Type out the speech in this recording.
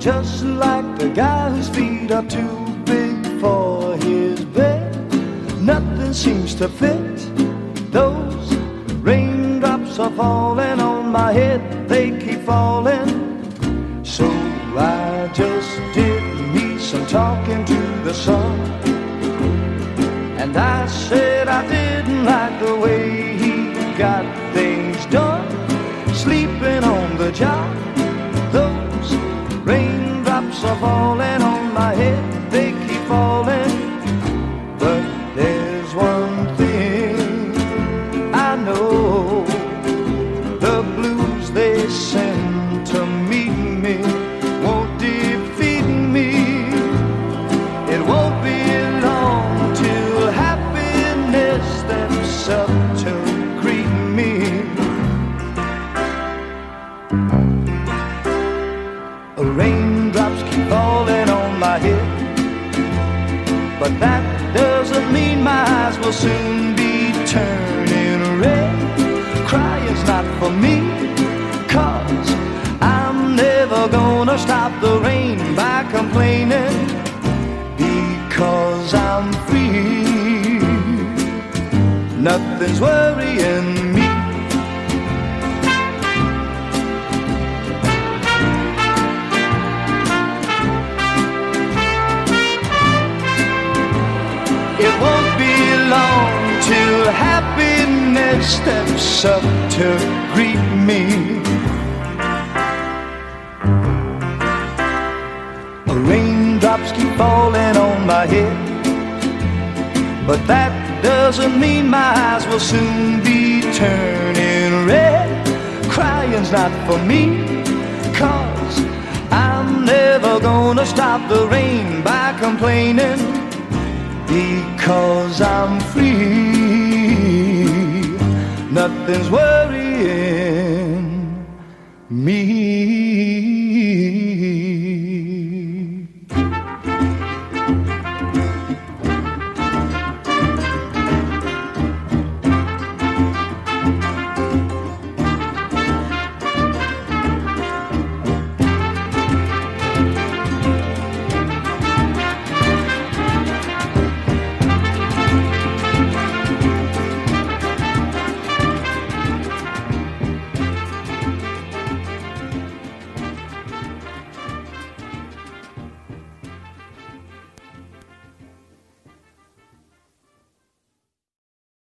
just like the guy whose feet are too big for his bed. Nothing seems to fit. Those raindrops are falling on my head, they keep falling. So I just did me some talking to the sun, and I said I didn't like the way he got things done, sleeping on the job. Those raindrops are falling on my head, they keep falling. But there's one thing I know, the blues they send to meet me won't defeat me. It won't be long till happiness steps up to greet me. Raindrops keep falling on my head, but that doesn't mean my eyes will soon be turning red. Crying's not for me, 'cause I'm never gonna stop the rain by complaining, because I'm free. Nothing's worrying me. It won't be long till happiness steps up to greet me. Raindrops keep falling on my head, but that doesn't mean my eyes will soon be turning red. Crying's not for me, 'cause I'm never gonna stop the rain by complaining, because I'm free. Nothing's worrying me.